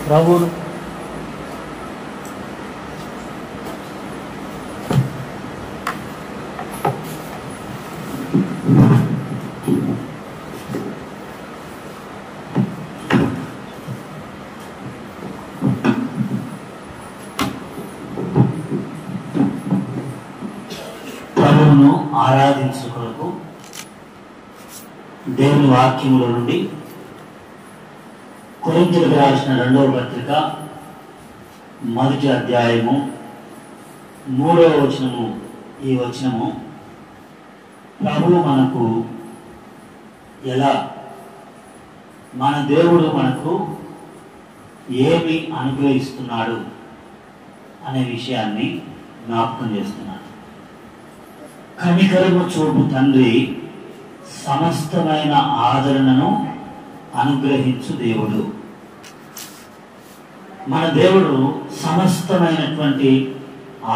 ప్రభువును ఆరాధించుకొరకు దేవుని వాక్యముల నుండి కొరింథీయులకు రాసిన 2వ పత్రిక 1వ అధ్యాయము 3వ వచనము. ఈ వచనము ప్రభువు మనకు ఎలా, మన దేవుడు మనకు ఏమి అనుగ్రహిస్తున్నాడు అనే విషయాన్ని జ్ఞాపకం చేస్తున్నాడు. కనికరము చూపు తండ్రి సమస్తమైన ఆదరణను అనుగ్రహించు దేవుడు. మన దేవుడు సమస్తమైనటువంటి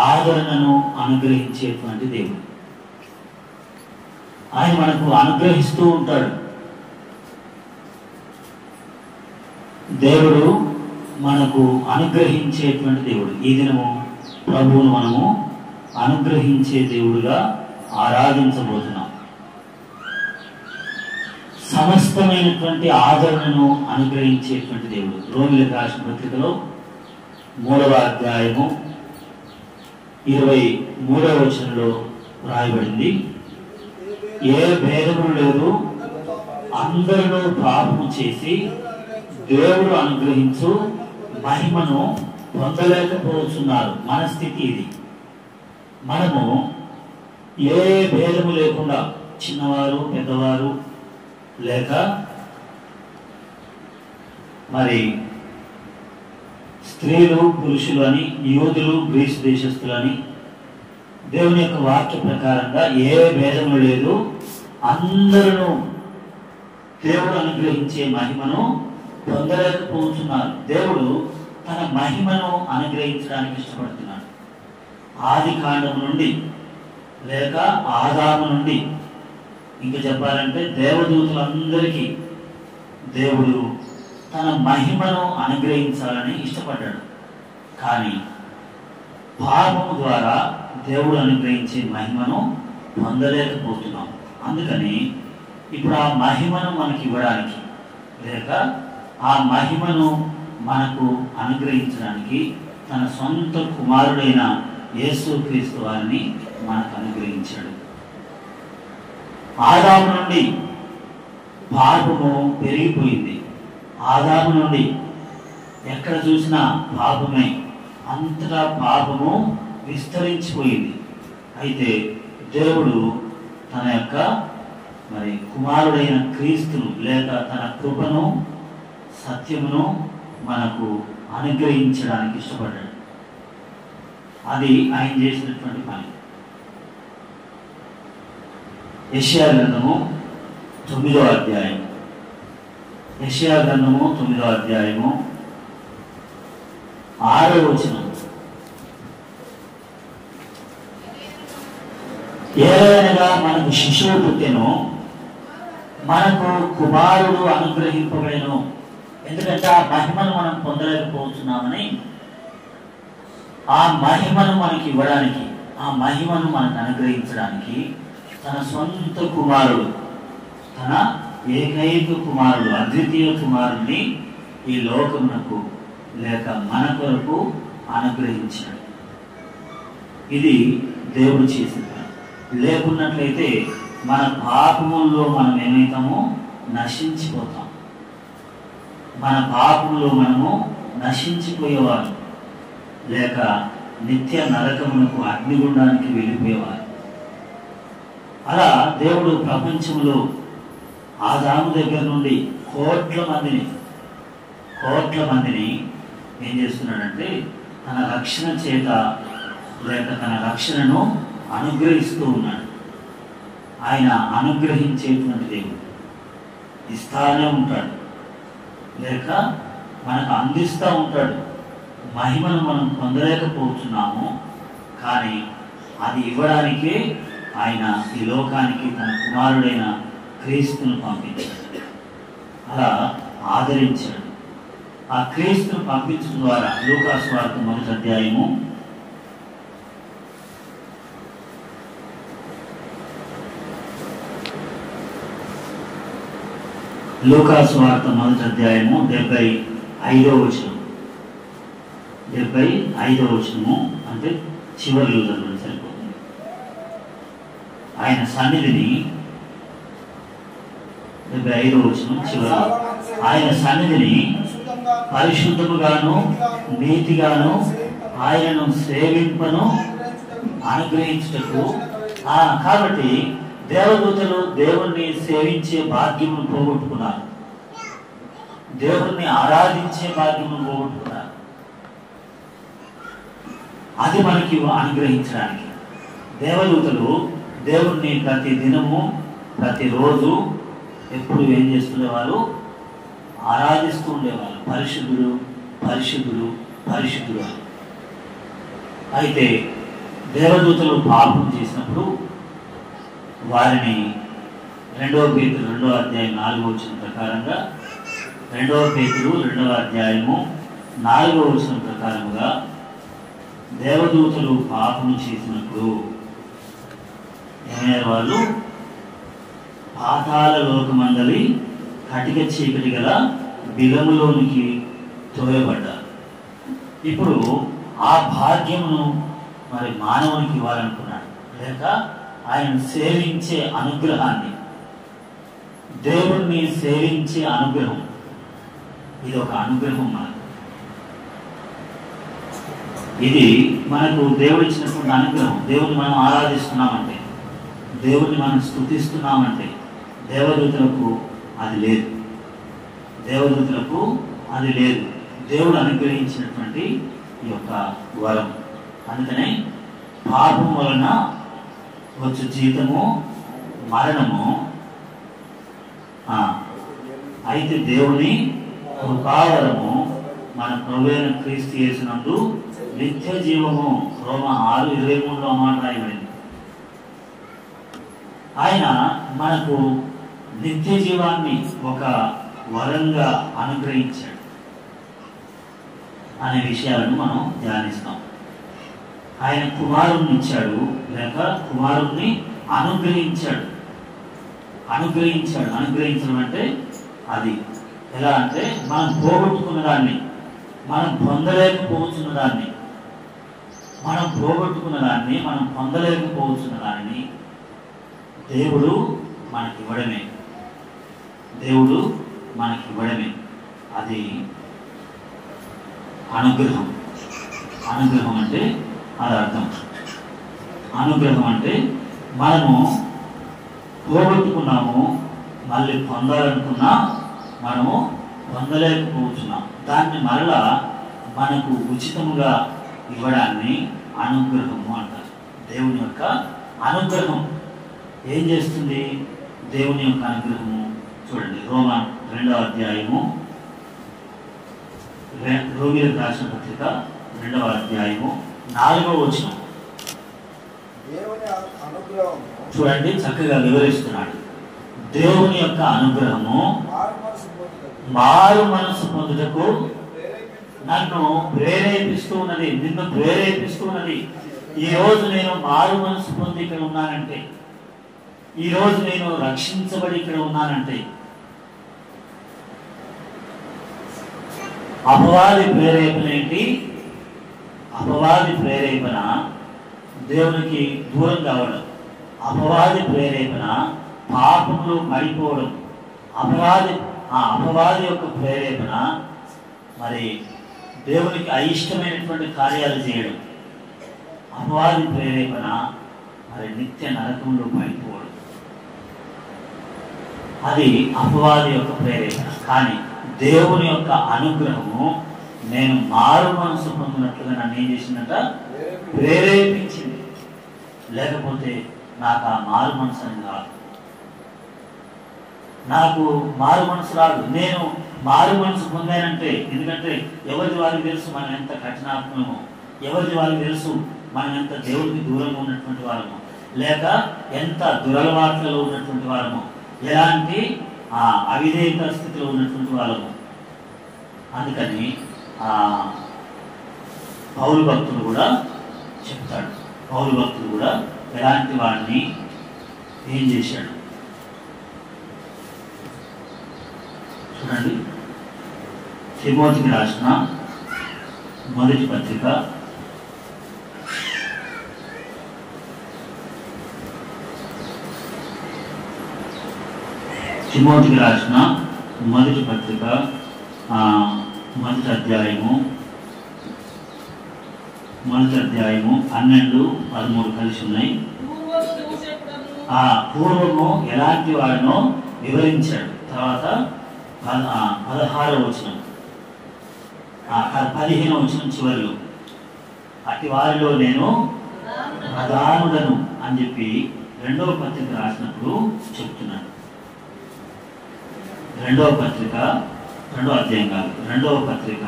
ఆదరణను అనుగ్రహించేటువంటి దేవుడు. ఆయన మనకు అనుగ్రహిస్తూ ఉంటాడు. దేవుడు మనకు అనుగ్రహించేటువంటి దేవుడు. ఈ దినము ప్రభువును మనము అనుగ్రహించే దేవుడుగా ఆరాధించబోతున్నాం. సమస్తమైనటువంటి ఆదరణను అనుగ్రహించేటువంటి దేవుడు. రోమీయులకు రాసిన పత్రికలో 3వ అధ్యాయము 23వ వచనంలో రాయబడింది, ఏ భేదము లేదు, అందరిలో పాపము చేసి దేవుడు అనుగ్రహించు మహిమను పొందలేకపోతున్నారు. మన స్థితి ఇది. మనము ఏ భేదము లేకుండా, చిన్నవారు పెద్దవారు లేక మరి స్త్రీలు పురుషులు అని, యూదులు గ్రీసు దేశస్తులని, దేవుని యొక్క వాక్య ప్రకారంగా ఏ భేదము లేదు, అందరూ దేవుడు అనుగ్రహించే మహిమను పొందలేకపోతున్నారు. దేవుడు తన మహిమను అనుగ్రహించడానికి ఇష్టపడుతున్నాడు. ఆది కాండం నుండి లేక ఆదాము నుండి, ఇంకా చెప్పాలంటే దేవదూతులందరికీ దేవుడు తన మహిమను అనుగ్రహించాలని ఇష్టపడ్డాడు. కానీ పాపము ద్వారా దేవుడు అనుగ్రహించే మహిమను పొందలేకపోతున్నాం. అందుకని ఇప్పుడు ఆ మహిమను మనకి ఇవ్వడానికి లేక ఆ మహిమను మనకు అనుగ్రహించడానికి తన సొంత కుమారుడైన యేసుక్రీస్తు వారిని మనకు అనుగ్రహించాడు. ఆదాము నుండి పాపము పెరిగిపోయింది. ఆదాము నుండి ఎక్కడ చూసినా పాపమే, అంతటా పాపము విస్తరించిపోయింది. అయితే దేవుడు తన యొక్క మరి కుమారుడైన క్రీస్తును లేక తన కృపను సత్యమును మనకు అనుగ్రహించడానికి ఇష్టపడ్డాడు. అది ఆయన చేసినటువంటి పని. యెషయా గ్రంథము 9వ అధ్యాయము, యెషయా గ్రంథము 9వ అధ్యాయము 6వ వచనం, ఏలయనగా మనకు శిశువు పుట్టెను, మనకు కుమారుడు అనుగ్రహింపబడెను. ఎందుకంటే ఆ మహిమను మనం పొందలేకపోతున్నామని, ఆ మహిమను మనకి ఇవ్వడానికి, ఆ మహిమను మనకు అనుగ్రహించడానికి తన సొంత కుమారుడు, తన ఏకైక కుమారుడు, అద్వితీయ కుమారుడిని ఈ లోకమునకు లేక మన కొరకు అనుగ్రహించాడు. ఇది దేవుడు చేసిన పని. లేకున్నట్లయితే మన పాపముల్లో మనం ఏమైతామో నశించిపోతాం. మన పాపములో మనము నశించిపోయేవారు లేక నిత్య నరకమునకు అగ్నిగుండానికి వెళ్ళిపోయేవారు. అలా దేవుడు ప్రపంచంలో ఆదాము దగ్గర నుండి కోట్ల మందిని ఏం చేస్తున్నాడంటే తన రక్షణ చేత లేక తన రక్షణను అనుగ్రహిస్తూ ఉన్నాడు. ఆయన అనుగ్రహించేటువంటి దేవుడు, ఇస్తానే ఉంటాడు లేక మనకు అందిస్తూ ఉంటాడు. మహిమను మనం పొందలేకపోతున్నాము, కానీ అది ఇవ్వడానికే ఆయన ఈ లోకానికి తన కుమారుడైన క్రీస్తును పంపించాడు. అలా ఆదరించాడు. ఆ క్రీస్తును పంపించడం ద్వారా లూకా సువార్త 1వ అధ్యాయము లూకా సువార్త 1వ అధ్యాయము 75వ వచనం 75వ వచనము అంటే చివరిలో చదవడం సరిపోతుంది. ఆయన సన్నిధిని 75వ వచనం చివరిలో ఆయన సన్నిధిని పరిశుద్ధముగాను నీతిగాను ఆయనను సేవింపను అనుగ్రహించుటకు. కాబట్టి దేవదూతలు దేవుణ్ణి సేవించే భాగ్యమును పోగొట్టుకున్నారు, దేవుణ్ణి ఆరాధించే భాగ్యమును పోగొట్టుకున్నారు. అది మనకి అనుగ్రహించడానికి దేవదూతలు దేవుణ్ణి ప్రతి దినము ప్రతిరోజు ఎప్పుడు ఏం చేస్తుండేవారు? ఆరాధిస్తూ ఉండేవాళ్ళు. పరిశుద్ధుడు పరిశుద్ధుడు పరిశుద్ధుడు అని. అయితే దేవదూతలు పాపం చేసినప్పుడు వారిని 2వ పేతురు 2వ అధ్యాయం 4వ వచనం ప్రకారంగా 2వ పేతురు 2వ అధ్యాయము 4వ వచనం ప్రకారముగా దేవదూతలు పాపము చేసినప్పుడు ఏమయ్యారు? వాళ్ళు పాతాళ లోకమందలి కటిక చీకటి గల బిలములోనికి తోయబడ్డారు. ఇప్పుడు ఆ భాగ్యమును మరి మానవునికి ఇవ్వాలనుకున్నాడు, లేక ఆయన సేవించే అనుగ్రహాన్ని, దేవుణ్ణి సేవించే అనుగ్రహం, ఇది ఒక అనుగ్రహం మనకు. ఇది మనకు దేవుడు ఇచ్చినటువంటి అనుగ్రహం. దేవుడిని మనం ఆరాధిస్తున్నామంటే, దేవుడిని మనం స్తుతిస్తున్నామంటే దేవదూతలకు అది లేదు, దేవదూతలకు అది లేదు. దేవుడు అనుగ్రహించినటువంటి ఈ యొక్క వరం. అందుకనే పాపం వలన వచ్చు జీతము మరణము, అయితే దేవుని కృపావరము మన ప్రభువైన క్రీస్తు యేసునందు నిత్య జీవము. రోమా 6:23 మాట రాయబడింది. ఆయన మనకు నిత్య జీవాన్ని ఒక వరంగా అనుగ్రహించాడు అనే విషయాలను మనం ధ్యానిస్తాం. ఆయన కుమారుణ్ణి ఇచ్చాడు, లేక కుమారుణ్ణి అనుగ్రహించాడు. అనుగ్రహించడం అంటే అది ఎలా అంటే మనం పోగొట్టుకున్న దాన్ని, మనం పొందలేకపోతున్న దాన్ని, మనం పొందలేకపోతున్న దానిని దేవుడు మనకివ్వడమే. అది అనుగ్రహం. అనుగ్రహం అంటే అది అర్థం. అనుగ్రహం అంటే మనము పోగొట్టుకున్నాము, మళ్ళీ పొందాలనుకున్నా మనము పొందలేకపోతున్నాం. దాన్ని మరలా మనకు ఉచితముగా ఇవ్వడాన్ని అనుగ్రహము అంటారు. దేవుని యొక్క అనుగ్రహం ఏం చేస్తుంది? దేవుని యొక్క అనుగ్రహము చూడండి, రోమా 2వ అధ్యాయము, రోమీయులకు రాసిన పత్రిక 2వ అధ్యాయము 4వ వచనం చూడండి, చక్కగా వివరిస్తున్నాడు. దేవుని యొక్క అనుగ్రహము మారు మనసు పొందుటకు నన్ను ప్రేరేపిస్తూ ఉన్నది, నిన్ను ప్రేరేపిస్తూ ఉన్నది. ఈరోజు నేను మారు మనసు పొంది ఇక్కడ ఉన్నానంటే, ఈరోజు నేను రక్షించబడి ఇక్కడ ఉన్నానంటే, అపవాది ప్రేరేపణ ఏంటి? అపవాది ప్రేరేపణ దేవునికి దూరం కావడం, అపవాది ప్రేరేపణ పాపంలో పడిపోవడం, అపవాది యొక్క ప్రేరేపణ మరి దేవునికి అయిష్టమైనటువంటి కార్యాలు చేయడం, అపవాది ప్రేరేపణ మరి నిత్య నరకంలో పడిపోవడం. అది అపవాది యొక్క ప్రేరేపణ. కానీ దేవుని యొక్క అనుగ్రహము నేను మారు మనసు పొందినట్లుగా నన్ను ఏం చేసిందట? ప్రేరేపించింది. లేకపోతే నాకు ఆ మారు మనసు అని రాదు, నాకు మారు మనసు రాదు. నేను మారు మనసు పొందానంటే, ఎందుకంటే ఎవరిది వారికి తెలుసు మనం ఎంత కఠినాత్మమో, ఎవరిది వారికి తెలుసు మనం ఎంత దేవుడికి దూరంగా ఉన్నటువంటి వారము, లేక ఎంత దురలవాట్లలో ఉన్నటువంటి వారము, ఎలాంటి అవిధేయత స్థితిలో ఉన్నటువంటి వాళ్ళము. అందుకని పౌలు భక్తుడు కూడా చెప్తాడు. పౌలు భక్తుడు కూడా ఎలాంటి వాడిని ఏం చేశాడు చూడండి. తిమోతికి రాసిన మొదటి పత్రిక తిమోతికి రాసిన మొదటి పత్రిక మొదటి అధ్యాయము 12-13 కలిసి ఉన్నాయి. పూర్వము ఎలాంటి వాడినో వివరించాడు. తర్వాత 16వ వచనం 15వ వచనం చివరిలో అట్టి వారిలో నేను ప్రధానుడను అని చెప్పి 2వ పత్రిక రాసినప్పుడు చెప్తున్నాను. 2వ పత్రిక 2వ అధ్యాయం కాదు, 2వ పత్రిక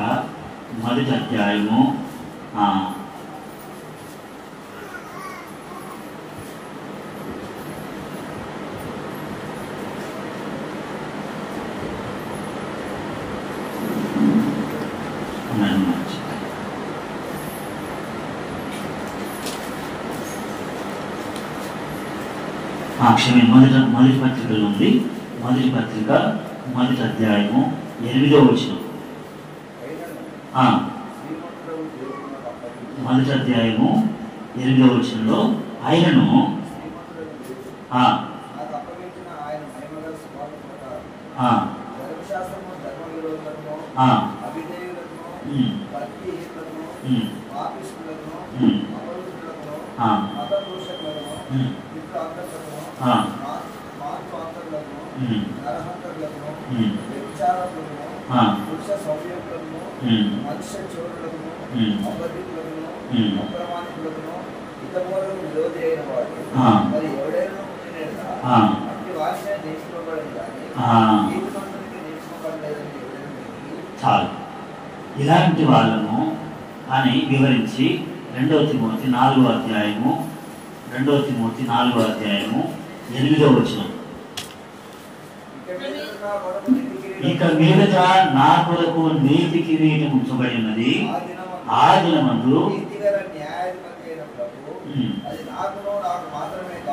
మొదటి అధ్యాయము 8వ మొదటి పత్రికలో ఉంది. మొదటి పత్రిక మొదటి అధ్యాయము 8వ వచనం. మొదటి అధ్యాయము 8వ వచనంలో ఆయనను చాలు ఇలాంటి వాళ్ళను అని వివరించి 2వ తిమోతి 4వ అధ్యాయము 2వ తిమోతి 4వ అధ్యాయము 8వ వచనం. ఇక మీదట నా కొరకు నీతి కిరీటం ఉంచబడి ఉన్నది. ఆ దినమందు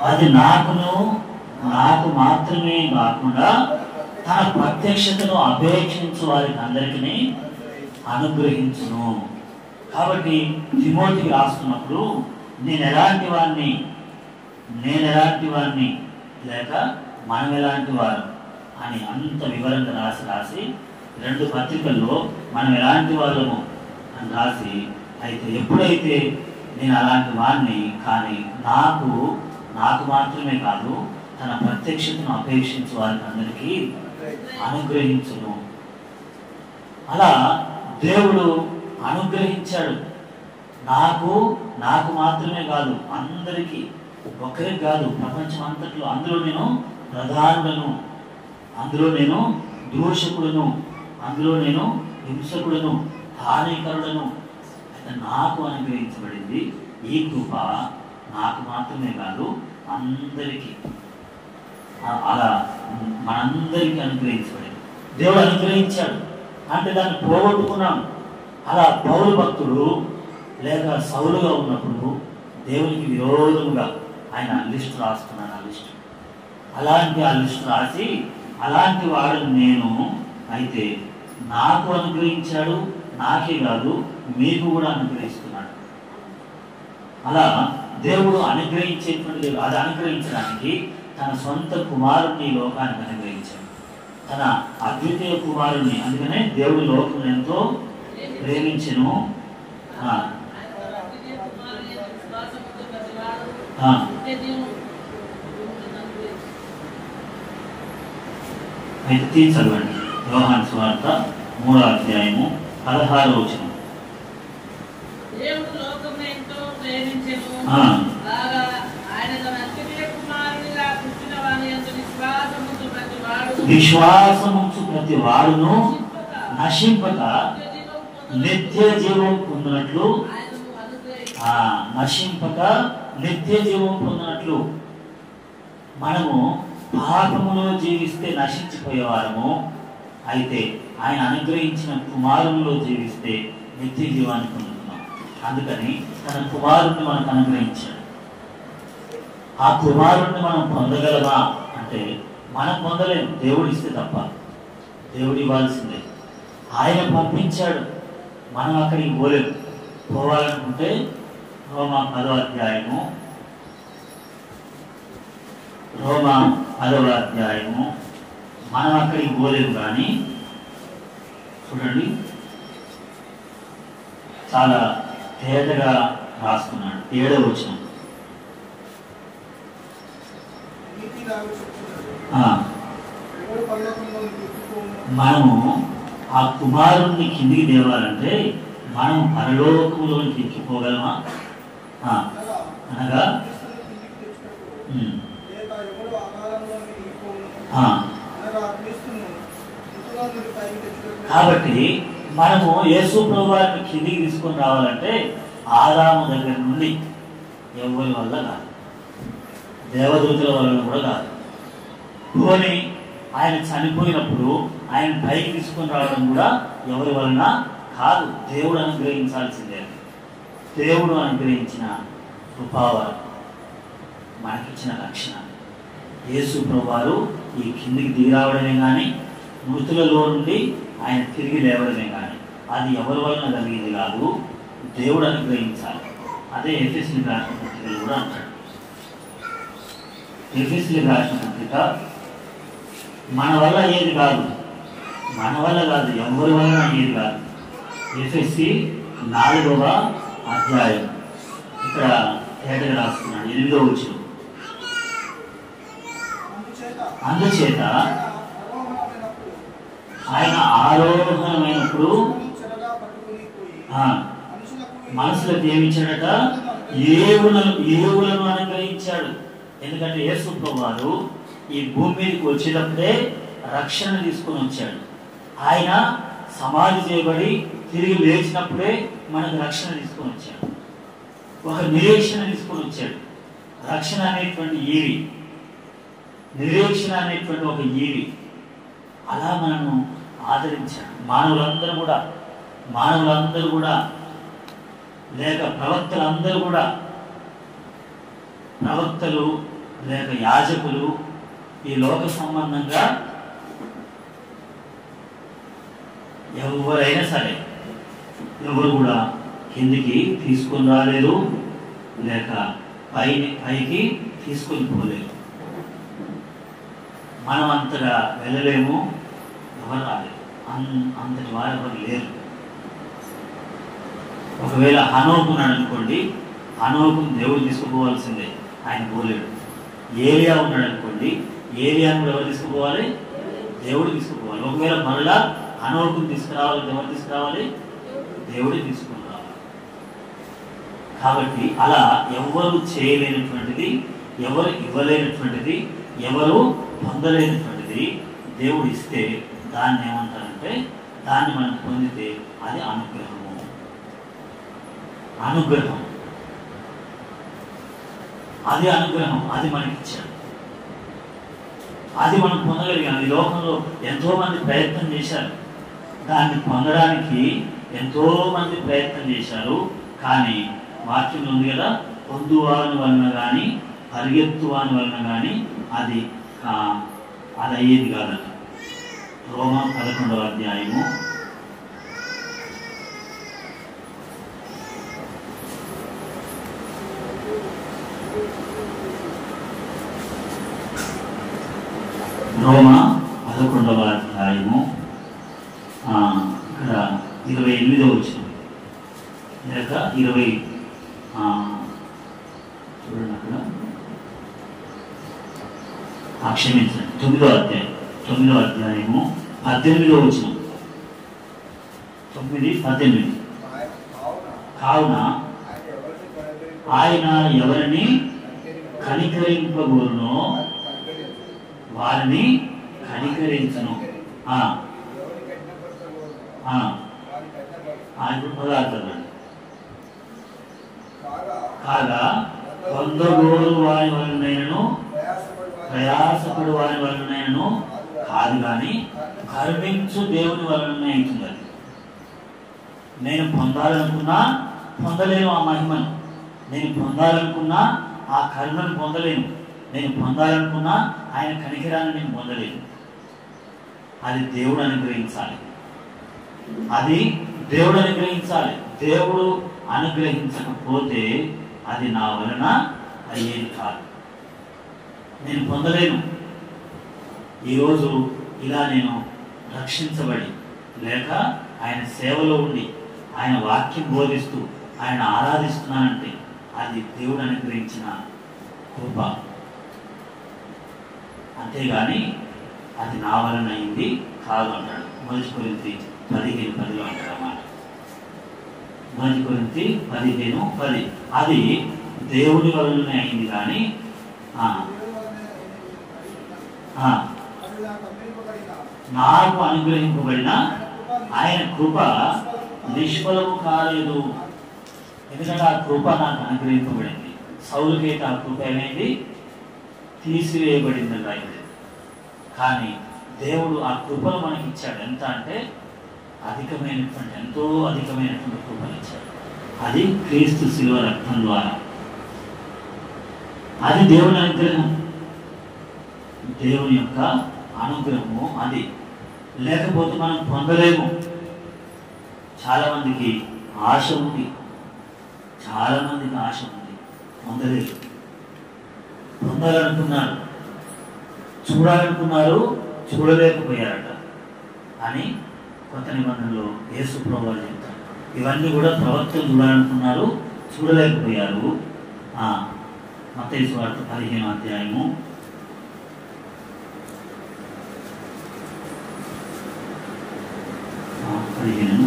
అది నాకు మాత్రమే కాకుండా తన ప్రత్యక్షతను అపేక్షించు వారికి అందరికీ అనుగ్రహించును. కాబట్టి తిమోతికి రాస్తున్నప్పుడు నేను ఎలాంటి వాడిని లేక మనం ఎలాంటి వారు అని అంత వివరంగా రాసి 2 పత్రికల్లో మనం ఎలాంటి వాళ్ళము అని రాసి, అయితే ఎప్పుడైతే నేను అలాంటి వాడిని కానీ నాకు మాత్రమే కాదు తన ప్రత్యక్షతను అపేక్షించే వారికి అందరికీ అనుగ్రహించును. అలా దేవుడు అనుగ్రహించాడు. నాకు మాత్రమే కాదు, అందరికీ, ఒకరికి కాదు, ప్రపంచం అంతట్లో. అందులో నేను ప్రధానులను, అందులో నేను దూషకులను, అందులో నేను హింసకులను, హానికరులను. అయితే నాకు అనుగ్రహించబడింది ఈ కృప నాకు మాత్రమే కాదు అందరికీ. అలా మనందరికీ అనుగ్రహించబడింది. దేవుడు అనుగ్రహించాడు అంటే దాన్ని పోగొట్టుకున్నాం. అలా పౌలు భక్తుడు లేక సౌలుగా ఉన్నప్పుడు దేవునికి విరోధముగా ఆయన లిస్టు రాస్తున్నాడు. అలాంటి లిస్టు రాసి అలాంటి వాడు నేను, అయితే నాకు అనుగ్రహించాడు, నాకే కాదు మీకు కూడా అనుగ్రహిస్తున్నాడు. అలా దేవుడు అనుగ్రహించేటువంటి అది అనుగ్రహించడానికి తన సొంత కుమారుణ్ణి లోకానికి అనుగ్రహించాడు, తన అద్వితీయ కుమారుణ్ణి. అందుకనే దేవుడు లోకం ఎంతో ప్రేమించెను. అయితే చదవండి యోహాను సువార్త 3వ అధ్యాయము 16వ వచనం. విశ్వాసముంచు ప్రతి వాడును నశింపక నిత్య జీవం పొందినట్లు, మనము పాపములో జీవిస్తే నశించిపోయేవారము, అయితే ఆయన అనుగ్రహించిన కుమారునిలో జీవిస్తే నిత్య జీవాన్ని పొందుతున్నాం. అందుకని తన కుమారుణ్ణి మనకు అనుగ్రహించాడు. ఆ కుమారుణ్ణి మనం పొందగలమా అంటే మనం పొందలేము, దేవుడు ఇస్తే తప్ప. దేవుడు ఇవ్వాల్సిందే. ఆయన పంపించాడు, మనం అక్కడికి పోలేము. పోవాలనుకుంటే రోమా 10వ అధ్యాయము మనం అక్కడికి పోలేము. కానీ చూడండి, చాలా తేటగా రాస్తున్నాడు. 7వ వచనం. మనము ఆ కుమారుణ్ణి కిందికి తేవాలంటే మనం పరలోకములోనికి ఎక్కిపోగలమా? అనగా కాబట్టి మనము యేసు ప్రభువారిని కిందికి తీసుకొని రావాలంటే ఆదాము దగ్గర నుండి ఎవరి వల్ల కాదు, దేవదూతుల వల్ల కూడా కాదు. పోనీ ఆయన చనిపోయినప్పుడు ఆయన పైకి తీసుకొని రావడం కూడా ఎవరి వలన కాదు, దేవుడు అనుగ్రహించాల్సిందే. దేవుడు అనుగ్రహించిన కృపావరం, మనకిచ్చిన రక్షణ. యేసు ప్రభువారు ఈ కిందికి దిగి రావడమే కానీ, మృతులలో నుండి ఆయన తిరిగి లేవడమే కానీ అది ఎవరి వలన కలిగింది కాదు, దేవుడు అనుగ్రహించాలి. అదే ఎఫెసీయులకు రాసిన పత్రికలు కూడా అంటాడు. ఎఫెసీయులకు రాసిన పత్రిక మన వల్ల ఏది కాదు, ఎవరి వలన ఏది కాదు. ఎఫెసీ 4వ అధ్యాయం ఇక్కడ తేటగా రాస్తున్నాడు. 8వ వచనం. అందుచేత ఆయన ఆరోహణమైనప్పుడు మనసులకు ఏమిచ్చాడట? ఏవులను అనుగ్రహించాడు. ఎందుకంటే యేసు ప్రభువారు ఈ భూమి మీదకి వచ్చేటప్పుడే రక్షణ తీసుకొని వచ్చాడు. ఆయన సమాధి చేయబడి తిరిగి లేచినప్పుడే మనకు రక్షణ తీసుకొని వచ్చాడు. ఒక నిరీక్షణ తీసుకొని వచ్చాడు. రక్షణ అనేటువంటి ఈవి, నిరీక్షణ అనేటువంటి ఒక ఈవి అలా మనము ఆదరించాడు. మానవులందరూ కూడా లేక ప్రవక్తలు లేక యాజకులు ఈ లోక సంబంధంగా ఎవరైనా సరే ఎవరు కూడా కిందికి తీసుకొని రాలేరు, లేక పైకి తీసుకొని పోలేరు. మనం అంతగా వెళ్ళలేము, ఎవరు రాలేరు, అంతటి వారు ఎవరు లేరు. ఒకవేళ హనోకు ఉన్నాడు అనుకోండి, హనోకుని దేవుడు తీసుకుపోవాల్సిందే, ఆయన పోలేడు. ఏలియా ఉన్నాడు అనుకోండి, ఏలియాను కూడా ఎవరు తీసుకుపోవాలి? దేవుడు తీసుకుపోవాలి. ఒకవేళ మరలా హనోకుని తీసుకురావాలి, ఎవరు తీసుకురావాలి? దేవుడే తీసుకుని రావాలి. కాబట్టి అలా ఎవరు చేయలేనటువంటిది, ఎవరు ఇవ్వలేనటువంటిది, ఎవరు పొందలేనటువంటిది దేవుడు ఇస్తే దాన్ని ఏమంటారంటే, దాన్ని మనం పొందితే అది అనుగ్రహం. అది అనుగ్రహం, అది మనకిచ్చాడు, అది మనం పొందగలిగాం. ఈ లోకంలో ఎంతో మంది ప్రయత్నం చేశారు, దాన్ని పొందడానికి ఎంతో మంది ప్రయత్నం చేశారు. కానీ వాక్యం ఉంది కదా, పొందువాని వలన కానీ పరిగెత్తువాని వలన కానీ అది అయ్యేది కాదట. రోమా 11వ అధ్యాయము 11వ అధ్యాయము ఇక్కడ 28వ వచనం లేక 20 చూడండి అక్కడ, క్షమించండి, 9వ అధ్యాయము 18వ వచనం. 9:18. కావున ఆయన ఎవరిని కనికరింపగోరునో వారిని కనికరించను. కాగా పొందగోరు వారి వలనైనను ప్రయాసపడు వారి వలనైనను కాదు, కానీ కరుణించు దేవుని వలననే అవుతుంది. అది నేను పొందాలనుకున్నా పొందలేను ఆ మహిమను, నేను పొందాలనుకున్నా ఆ కరుణను పొందలేను, నేను పొందాలనుకున్నా ఆయన కనికరాన్ని నేను పొందలేను. అది దేవుడు అనుగ్రహించాలి, అది దేవుడు అనుగ్రహించాలి. దేవుడు అనుగ్రహించకపోతే అది నా వలన అయ్యేది కాదు, నేను పొందలేను. ఈరోజు ఇలా నేను రక్షించబడి లేక ఆయన సేవలో ఉండి ఆయన వాక్యం బోధిస్తూ ఆయన ఆరాధిస్తున్నానంటే అది దేవుడు అనుగ్రహించిన కృప, అంతేగాని అది నా వలన అయింది కాదు అంటాడు. 1 కొరింథీ 15:10 అంటాడు అన్నమాట. 1 కొరింథీ 15:10 అది దేవుడి వలననే అయింది, కానీ నాకు అనుగ్రహింపబడిన ఆయన కృప నిష్ఫలము కాలేదు. ఎందుకంటే ఆ కృప నాకు అనుగ్రహింపబడింది. సౌలుకైతే ఆ కృప అనేది తీసివేయబడిందని రాయబడింది, కానీ దేవుడు ఆ కృపను మనకి ఇచ్చాడు. ఎంత అంటే అధికమైనటువంటి, ఎంతో అధికమైనటువంటి కృపను ఇచ్చాడు. అది క్రీస్తు శిలువ రక్తం ద్వారా. అది దేవుని అనుగ్రహం, దేవుని యొక్క అనుగ్రహము. అది లేకపోతే మనం పొందలేము. చాలా మందికి ఆశ ఉంది, చాలా మందికి ఆశ ఉంది, పొందలేదు. పొందాలనుకున్నారు, చూడాలనుకున్నారు, చూడలేకపోయారట అని కొత్త నిబంధనలో యేసు ప్రభువు చెప్తారు. ఇవన్నీ కూడా ప్రవక్తలు చూడాలనుకున్నారు, చూడలేకపోయారు. మత్తయి సువార్త 15వ అధ్యాయము 15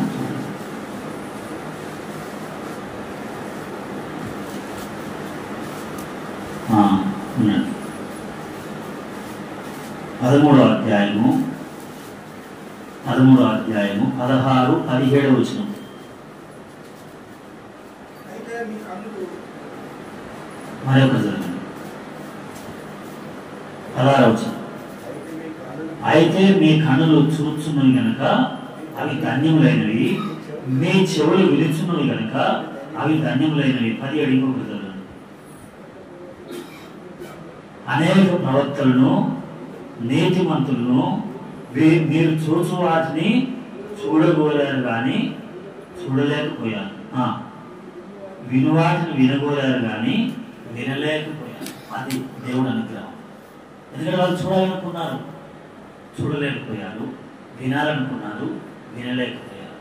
13వ అధ్యాయము 16-17 వచనం. మరొక చదవండి. 16వ వచనం. అయితే మీ కన్నులు చూచున్నవి గనుక అవి ధన్యములైనవి, మీ చెవులు విలుచున్నవి గనుక అవి ధన్యములైనవి. 17 ఇంకొక చదవండి. అనేక ప్రవక్తలను నీతిమంతులను మీరు చూచు వాటిని చూడగోరారు కానీ చూడలేకపోయారు, వినువాటిని వినగోరారు కానీ వినలేకపోయారు. అది దేవుడు అనుగ్రహం. ఎందుకంటే వాళ్ళు చూడాలనుకున్నారు, చూడలేకపోయారు, వినాలనుకున్నారు, వినలేకపోయారు.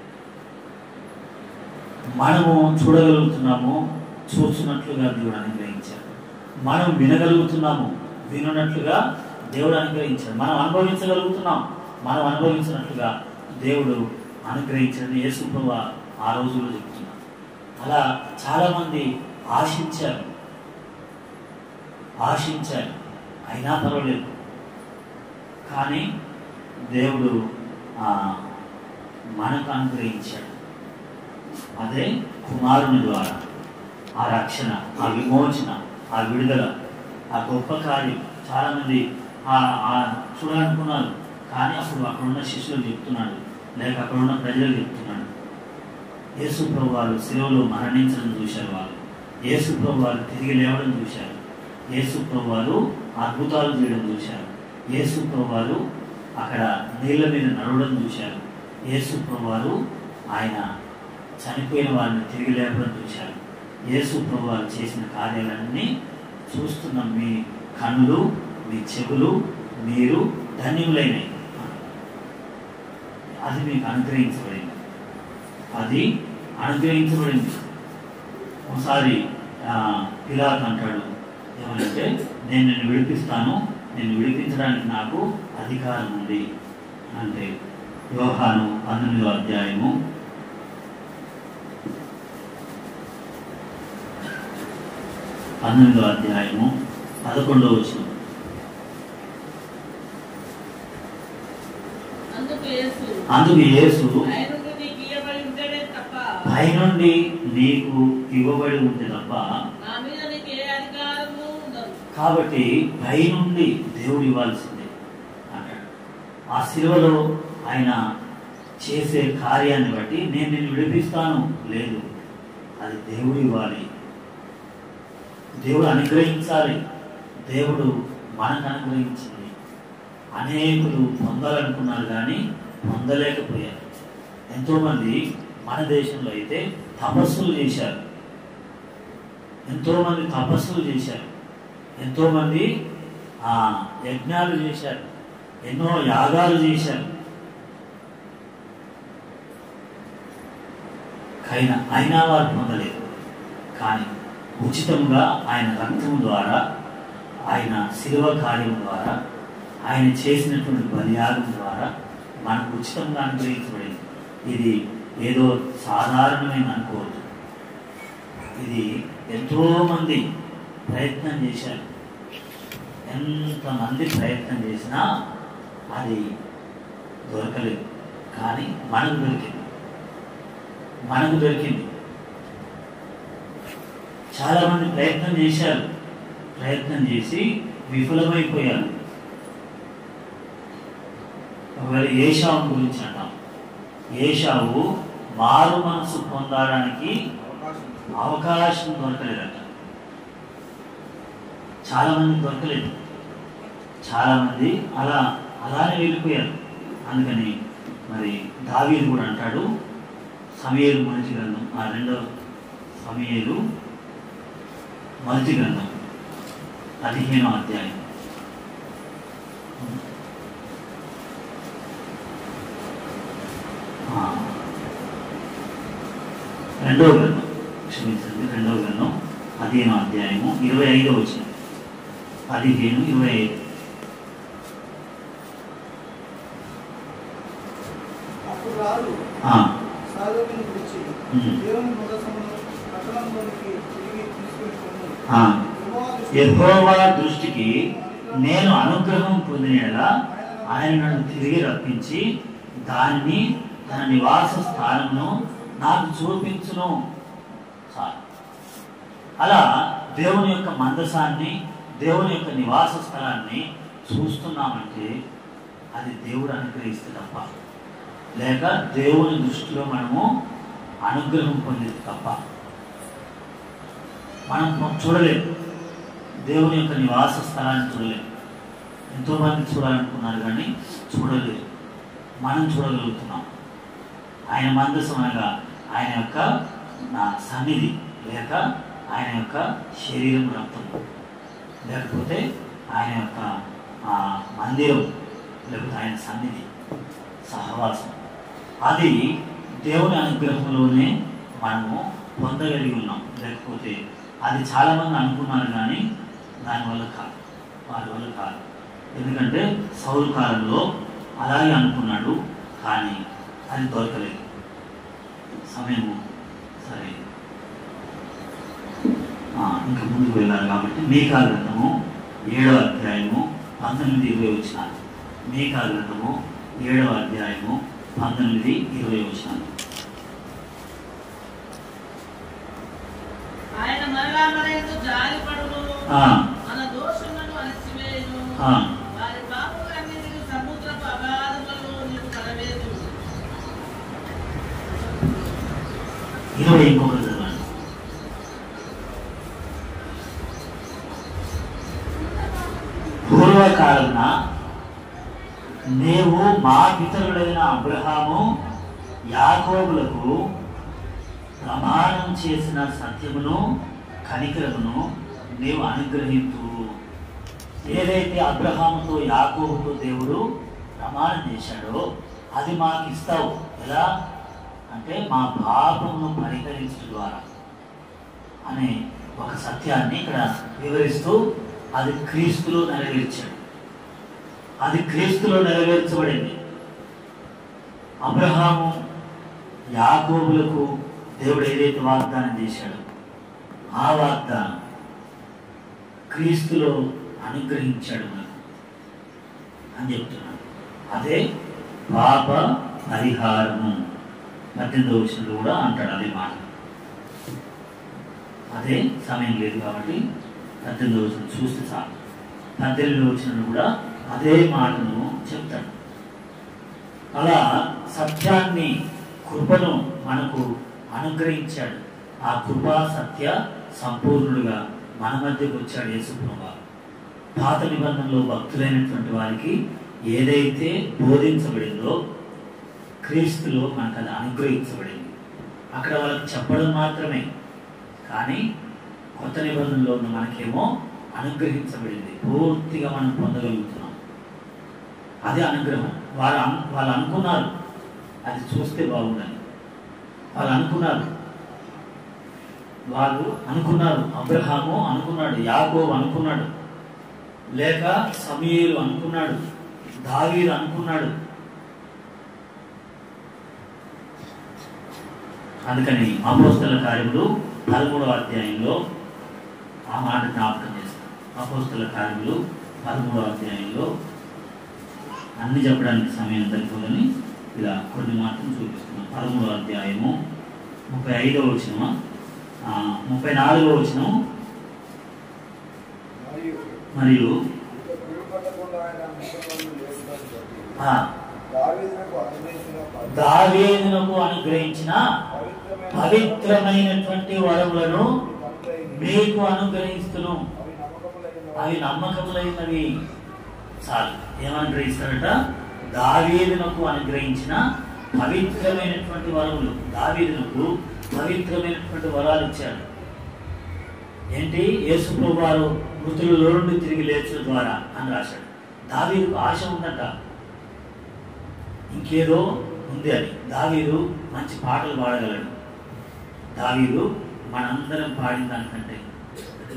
మనము చూడగలుగుతున్నాము, చూస్తున్నట్లుగా దేవుడు అనుగ్రహించాడు. మనం వినగలుగుతున్నాము, వినున్నట్లుగా దేవుడు అనుగ్రహించాడు. మనం అనుభవించగలుగుతున్నాం, మనం అనుభవించినట్లుగా దేవుడు అనుగ్రహించాడు. యేసు ప్రభువు ఆ రోజుల్లో చెప్తున్నాడు. అలా చాలామంది ఆశించారు, అయినా పర్వాలేదు, కానీ దేవుడు మనకు అనుగ్రహించాడు. అదే కుమారుని ద్వారా ఆ రక్షణ, ఆ విమోచన, ఆ విడుదల, ఆ గొప్ప కార్యం. చాలామంది చూడాలనుకున్నారు, కానీ అప్పుడు అక్కడున్న శిష్యులు చెప్తున్నాడు, లేక అక్కడున్న ప్రజలు చెప్తున్నాడు. యేసు ప్రభు వారు శిలువలో మరణించడం చూశారు, వాళ్ళు యేసు ప్రభు వారు తిరిగి లేవడం చూశారు, యేసు ప్రభు వారు అద్భుతాలు చేయడం చూశారు, యేసు ప్రభు వారు అక్కడ నీళ్ళ మీద నడవడం చూశారు, యేసు ప్రభు వారు ఆయన చనిపోయిన వారిని తిరిగి లేపడం చూశారు. యేసు ప్రభు వారు చేసిన కార్యాలన్నీ చూస్తున్నాం. మీ కన్నులు, మీ చెవులు, మీరు ధన్యులైనవి. అది మీకు అనుగ్రహించబడింది, అది అనుగ్రహించబడింది. ఒకసారి పిలాతు అంటాడు ఏమంటే, నేను నిన్ను విడిపిస్తాను, నిన్ను విడిపించడానికి నాకు అధికారం ఉంది అంటే. యోహాను 19వ అధ్యాయము 11వ వచనం. అందుకు యేసు పైనుండి నీకు ఇవ్వబడి ఉంది తప్ప, కాబట్టి పైనుండి దేవుడు ఇవ్వాల్సిందే అంటాడు. శిలువలో ఆయన చేసే కార్యాన్ని బట్టి నేను నిన్ను విడిపిస్తాను లేదు, అది దేవుడు ఇవ్వాలి, దేవుడు అనుగ్రహించాలి. దేవుడు మనకు అనుగ్రహించింది. అనేకులు పొందాలనుకున్నారు కానీ పొందలేకపోయారు. ఎంతోమంది మన దేశంలో అయితే తపస్సులు చేశారు, ఎంతోమంది తపస్సులు చేశారు, ఎంతోమంది యజ్ఞాలు చేశారు, ఎన్నో యాగాలు చేశారు. అయినా వారు పొందలేదు. కానీ ఉచితంగా ఆయన రక్తం ద్వారా, ఆయన శిలువ కార్యం ద్వారా, ఆయన చేసినటువంటి బలియాగం ద్వారా మనకు ఉచితంగా అనుగ్రహించబడింది. ఇది ఏదో సాధారణమైన అనుకోవద్దు. ఇది ఎంతోమంది ప్రయత్నం చేశారు. ఎంతమంది ప్రయత్నం చేసినా అది దొరకలేదు. కానీ మనకు దొరికింది. చాలామంది ప్రయత్నం చేశారు, ప్రయత్నం చేసి విఫలమైపోయారు. ఒకవేళ ఏషావు గురించి అంటాం. ఏషావు మారు మనసు పొందడానికి అవకాశం దొరకలేదట. చాలామంది దొరకలేదు. చాలామంది అలానే వెళ్ళిపోయారు. అందుకని మరి దావీదు కూడా అంటాడు, సమూయేలు మొదటి గ్రంథం 2వ సమూయేలు మొదటి గ్రంథం 15వ అధ్యాయం 2వ గ్రంథం 2వ గ్రంథం 15వ అధ్యాయము 25వ వచనం. 15:25. యెహోవా దృష్టికి నేను అనుగ్రహం పొందినలా ఆయన నన్ను తిరిగి రప్పించి దాన్ని తన నివాస స్థానంలో నాకు చూపించును. అలా దేవుని యొక్క మందసాన్ని, దేవుని యొక్క నివాస స్థలాన్ని చూస్తున్నామంటే అది దేవుడు అనుగ్రహిస్తే తప్ప, లేక దేవుని దృష్టిలో మనము అనుగ్రహం పొందేది తప్ప మనం చూడలేము. దేవుని యొక్క నివాస స్థలాన్ని చూడలేము. ఎంతోమంది చూడాలనుకున్నారు కానీ చూడలేరు. మనం చూడగలుగుతున్నాం. ఆయన మందసం అనగా ఆయన యొక్క సన్నిధి, లేక ఆయన యొక్క శరీరం, రక్తం, లేకపోతే ఆయన యొక్క మందిరం, లేకపోతే ఆయన సన్నిధి, సహవాసం. అది దేవుని అనుగ్రహంలోనే మనము పొందగలిగి ఉన్నాం. లేకపోతే అది చాలామంది అనుకున్నారు కానీ దానివల్ల కాదు, వారి వల్ల కాదు. ఎందుకంటే సౌలు కాలంలో అలాగే అనుకున్నాడు, కానీ అది దొరకలేదు. సమయము సరే ఇంకా ముందుకు వెళ్ళాలి కాబట్టి మీకా గ్రంథము 7వ అధ్యాయము 19-20 వచనాలు. మీకా గ్రంథము 7వ అధ్యాయము 19-20 వచనాలు. ఆయన మరలా మనయందు జాలిపడును, మన దోషములను అణచివేయును, వారి పాపములన్నిటిని సముద్రపు అగాధములలో నీకు పడవేయును. 20 ఇంకొక చదవండి. పూర్వకాలన నీవు మా పితరుడైన అబ్రహాము యాకోబులకు ప్రమాణం చేసిన సత్యమును కనికరమును నీవు అనుగ్రహించు. ఏదైతే అబ్రహాముతో యాకోబుతో దేవుడు ప్రమాణం చేశాడో అది మాకు ఇస్తావు. ఎలా అంటే మా పాపమును పరిహరించడం ద్వారా అనే ఒక సత్యాన్ని ఇక్కడ వివరిస్తూ అది క్రీస్తులో నెరవేర్చాడు. అది క్రీస్తులో నెరవేర్చబడింది. అబ్రహాము యాకోబులకు దేవుడు ఏదైతే వాగ్దానం చేశాడో ఆ వాగ్దానం క్రీస్తులో అనుగ్రహించాడు మనకు అని చెప్తున్నాడు. అదే పాప పరిహారము. 18వ వచనంలో కూడా అంటాడు అదే మాట. అదే సమయం లేదు కాబట్టి 18వ వచనం చూస్తే చాలు. 18వ వచనంలో కూడా అదే మాటను చెప్తాడు. అలా సత్యాన్ని, కృపను మనకు అనుగ్రహించాడు. ఆ కృపా సత్య సంపూర్ణుడుగా మన మధ్యకు వచ్చాడు యేసుప్రభువు. పాత నిబంధనలో భక్తులైనటువంటి వారికి ఏదైతే బోధించబడిందో క్రీస్తులో మనకు అది అనుగ్రహించబడింది. అక్కడ వాళ్ళకి చెప్పడం మాత్రమే, కానీ కొత్త నిబంధనలో ఉన్న మనకేమో అనుగ్రహించబడింది. పూర్తిగా మనం పొందగలుగుతున్నాం. అదే అనుగ్రహం. వాళ్ళు అనుకున్నారు అది చూస్తే బాగుందని. వాళ్ళు అనుకున్నారు. అబ్రహాము అనుకున్నాడు, యాకోబు అనుకున్నాడు, లేక సమూయేలు అనుకున్నాడు, దావీదు అనుకున్నాడు. అందుకని అపోస్తల కార్యములు 13వ అధ్యాయంలో ఆ మాట జ్ఞాపకం చేస్తాం. అపోస్తల కార్యములు 13వ అధ్యాయంలో అన్ని చెప్పడానికి సమయం సరిపోదని ఇలా కొన్ని మాటలు చూపిస్తున్నాం. 13వ అధ్యాయము 35వ వచనమా 34వ వచనం. మరియు దావీదునకు అనుగ్రహించిన పవిత్రమైనటువంటి వరములను మీకు అనుగ్రహిస్తును, అవి నమ్మకములైనవి. చాలు. ఏమనుగ్రహిస్తారట? దావీదునకు అనుగ్రహించిన పవిత్రమైనటువంటి వరములు. దావీదునకు పవిత్రమైనటువంటి వరాలు ఇచ్చాడు. ఏంటి? యేసుప్రభువు వారు మృతులలో నుండి తిరిగి లేచడం ద్వారా అని రాశాడు. దావీదుకు ఆశ ఉందట, ఇంకేదో ఉంది అని. దావీదు మంచి పాటలు పాడగలడు. దావీదు మనందరం పాడిన దానికంటే,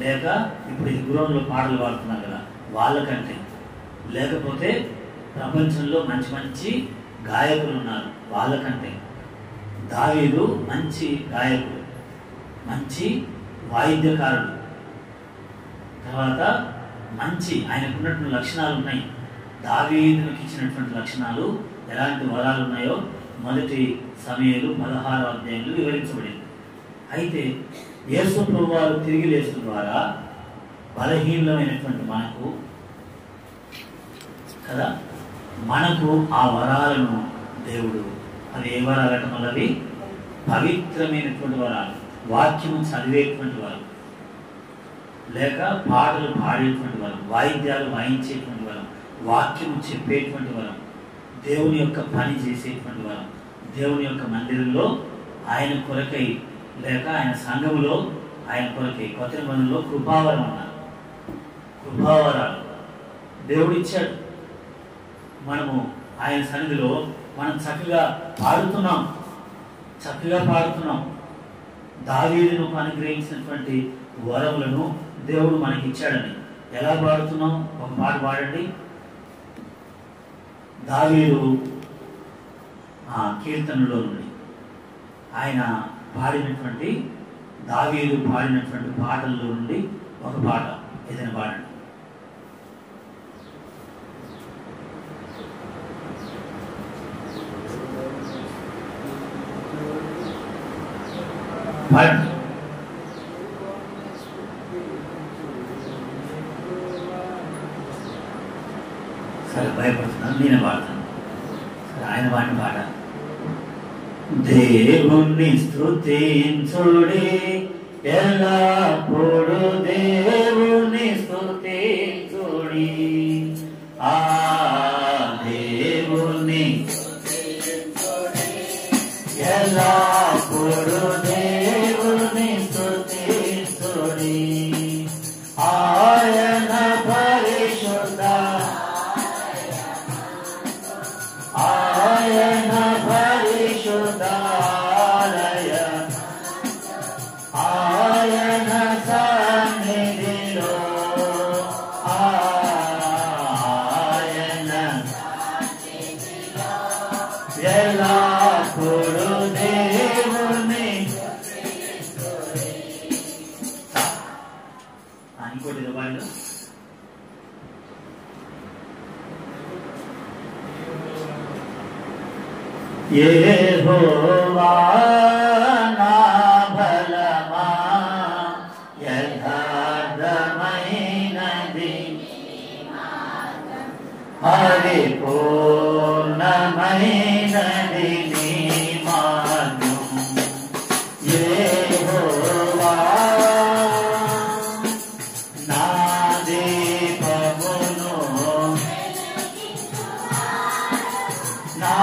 లేక ఇప్పుడు ఈ గురంలో పాటలు పాడుతున్నారు కదా వాళ్ళకంటే, లేకపోతే ప్రపంచంలో మంచి మంచి గాయకులు ఉన్నారు వాళ్ళకంటే దావీదు మంచి గాయకుడు, మంచి వాయిద్యకారుడు. తర్వాత మంచి ఆయనకున్నటువంటి లక్షణాలు ఉన్నాయి. దావీదునికి ఇచ్చినటువంటి లక్షణాలు, ఎలాంటి వరాలు ఉన్నాయో మొదటి సమూయేలు 16వ అధ్యాయంలో వివరించబడింది. అయితే యేసు ప్రభువు వారు తిరిగి లేచడం ద్వారా బలహీనమైనటువంటి మనకు ఆ వరాలను దేవుడు, అది ఏ వరాలటం వల్లవి? పవిత్రమైనటువంటి వరాలు. వాక్యము చదివేటువంటి వరం, లేక పాటలు పాడేటువంటి వరం, వాయిద్యాలు వాయించేటువంటి వరం, వాక్యము చెప్పేటువంటి వరం, దేవుని యొక్క పని చేసేటువంటి వరం, దేవుని యొక్క మందిరంలో ఆయన కొరకై, లేక ఆయన సంఘములో ఆయన కొరకై. కొత్త నిబంధనలో కృపావరం అన్నారు. కృపావరాలు దేవుడు ఇచ్చాడు. మనము ఆయన సన్నిధిలో మనం చక్కగా పాడుతున్నాం. దావీదును అనుగ్రహించినటువంటి వరములను దేవుడు మనకి ఇచ్చాడని. ఎలా పాడుతున్నాం? ఒక పాట పాడండి. దావీదు కీర్తనలో నుండి ఆయన పాడినటువంటి, దావీదు పాడినటువంటి పాటల్లో నుండి ఒక పాట ఏదైనా పాడండి. పాడండి. సరే, భయపడుతున్నాను, నేనే పాడతాను. సరే, ఆయన పాడిన పాట. దేవుణ్ణి స్తుతించుడి ఎల్లప్పుడు, దేవుని స్తుతించుడి. ఆ దేవుని ఎల్లప్పుడు దేవుని స్తుతించుడి. ఆయన పరిశుద్ధ, ఆయన పరిశుద్ధాలయ, ఆయన సన్నిధిలో, ఆయన ఎల్లప్పుడు దేవుని. ఇంకోటి వాళ్ళు యెహోవా నా బలమా, యథార్థమైనది పరిపూర్ణమై స్థిరమైనది నీ మార్గం యెహోవా నా దీపమును నా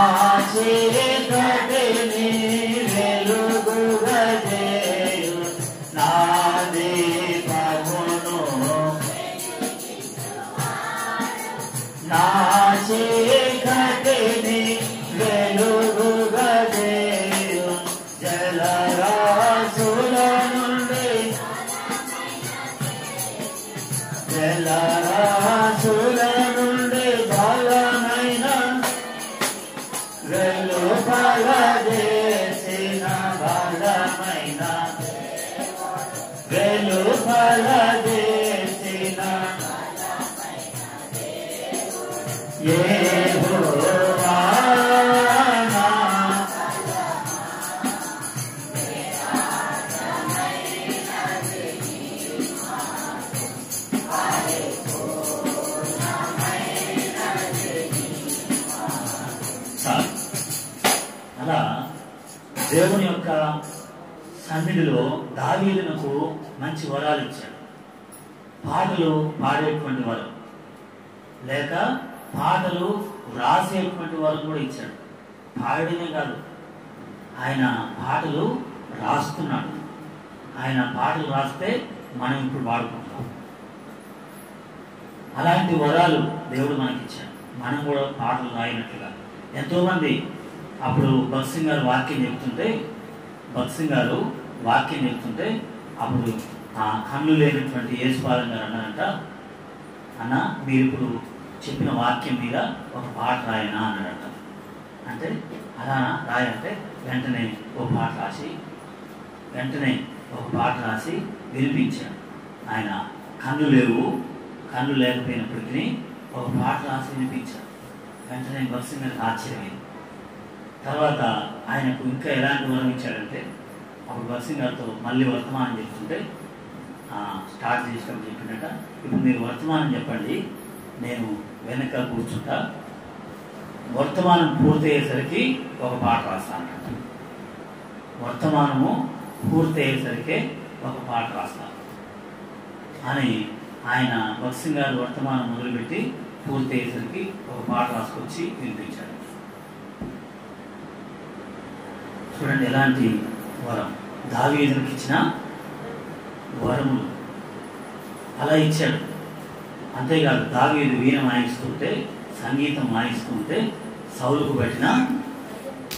చీకటిని వెలుగుగజేయు నా దీపమును నా చీకటిని వెలుగుగజేయు జలరాశుల నుండి బలమైన వెలుపల చేసిన బలమైన వెలుపల చేసిన యెహోవా అలా దేవుని యొక్క సన్నిధిలో దావీదునకు మంచి వరాలు ఇచ్చాడు. పాటలు పాడేటువంటి వరం, లేక పాటలు రాసేటువంటి వరం కూడా ఇచ్చాడు. పాడడమే కాదు, ఆయన పాటలు రాస్తున్నాడు. ఆయన పాటలు రాస్తే మనం ఇప్పుడు పాడుకుంటాం. అలాంటి వరాలు దేవుడు మనకిచ్చాడు. మనం కూడా పాటలు రాయినట్లుగా ఎంతోమంది అప్పుడు భగత్ సింగ్ గారు వాక్యం చెప్తుంటే అప్పుడు ఆ కన్ను లేనటువంటి యేసుపాదం గారు అన్నారంట, అన్న మీరు ఇప్పుడు చెప్పిన వాక్యం మీద ఒక పాట రాయనా అన్నాడంట. అంటే అలా రాయంటే వెంటనే ఒక పాట రాసి వినిపించాడు. ఆయన కన్ను లేకపోయినప్పటికీ ఒక పాట రాసి వినిపించాడు. వెంటనే భగత్ సింగ్ గారికి ఆశ్చర్యమైంది. తర్వాత ఆయనకు ఇంకా ఎలాంటి వరం ఇచ్చాడంటే, అప్పుడు భగత్ సింగ్ గారితో మళ్ళీ వర్తమానం చెప్తుంటే స్టార్ట్ చేసినప్పుడు చెప్పిందట, ఇప్పుడు మీరు వర్తమానం చెప్పండి, నేను వెనక కూర్చుంటా, వర్తమానం పూర్తయ్యేసరికి ఒక పాట రాస్తానంట. వర్తమానము పూర్తయ్యేసరికి ఒక పాట రాస్తాను అని ఆయన భగత్ సింగ్ గారు వర్తమానం మొదలుపెట్టి పూర్తయ్యేసరికి ఒక పాట రాసుకొచ్చి వినిపించాడు. చూడండి ఎలాంటి వరం, దావీదునికి ఇచ్చిన వరములు అలా ఇచ్చాడు. అంతేకాదు, దావీదు వీణ వాయిస్తుంటే, సంగీతం వాయిస్తుంటే సౌలుకు పెట్టిన